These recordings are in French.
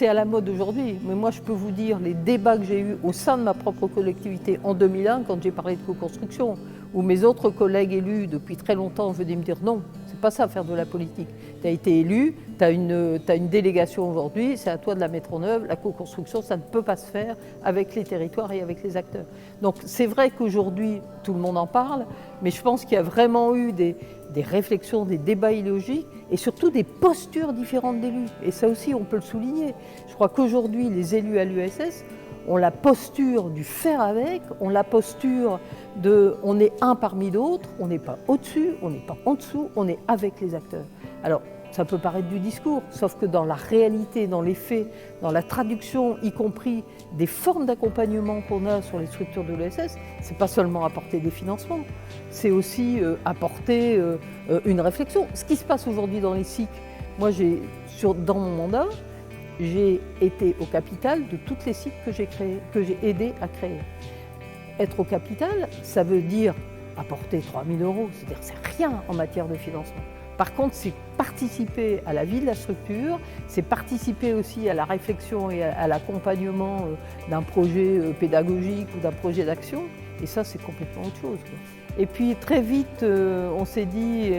c'est à la mode aujourd'hui, mais moi je peux vous dire les débats que j'ai eus au sein de ma propre collectivité en 2001 quand j'ai parlé de co-construction, où mes autres collègues élus depuis très longtemps venaient me dire non, c'est pas ça faire de la politique. Tu as été élu, tu as une délégation aujourd'hui, c'est à toi de la mettre en œuvre. La co-construction, ça ne peut pas se faire avec les territoires et avec les acteurs. Donc c'est vrai qu'aujourd'hui tout le monde en parle, mais je pense qu'il y a vraiment eu des réflexions, des débats idéologiques et surtout des postures différentes d'élus. Et ça aussi, on peut le souligner. Je crois qu'aujourd'hui, les élus à l'USS ont la posture du faire avec, ont la posture de on est un parmi d'autres, on n'est pas au-dessus, on n'est pas en dessous, on est avec les acteurs. Alors, ça peut paraître du discours, sauf que dans la réalité, dans les faits, dans la traduction, y compris des formes d'accompagnement qu'on a sur les structures de l'ESS, c'est pas seulement apporter des financements, c'est aussi apporter une réflexion. Ce qui se passe aujourd'hui dans les SIC, moi dans mon mandat, j'ai été au capital de toutes les SIC que j'ai aidé à créer. Être au capital, ça veut dire apporter 3 000 €, c'est-à-dire c'est rien en matière de financement. Par contre, c'est participer à la vie de la structure, c'est participer aussi à la réflexion et à l'accompagnement d'un projet pédagogique ou d'un projet d'action. Et ça, c'est complètement autre chose, quoi. Et puis très vite, on s'est dit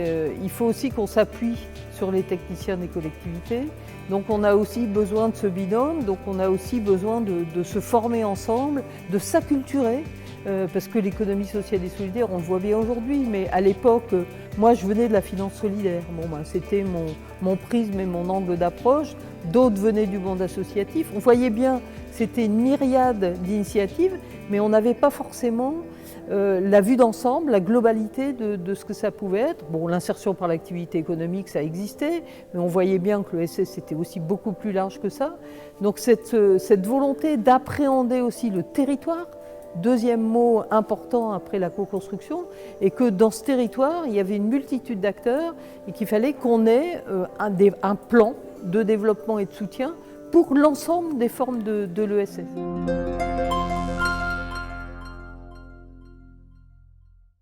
il faut aussi qu'on s'appuie sur les techniciens des collectivités. Donc on a aussi besoin de ce binôme, donc on a aussi besoin de se former ensemble, de s'acculturer. Parce que l'économie sociale et solidaire, on le voit bien aujourd'hui, mais à l'époque, moi je venais de la finance solidaire. Bon, c'était mon prisme et mon angle d'approche. D'autres venaient du monde associatif. On voyait bien, c'était une myriade d'initiatives, mais on n'avait pas forcément la vue d'ensemble, la globalité de ce que ça pouvait être. Bon, l'insertion par l'activité économique, ça existait, mais on voyait bien que l'ESS c'était aussi beaucoup plus large que ça. Donc cette volonté d'appréhender aussi le territoire, deuxième mot important après la co-construction, et que dans ce territoire, il y avait une multitude d'acteurs et qu'il fallait qu'on ait un plan de développement et de soutien pour l'ensemble des formes de l'ESS.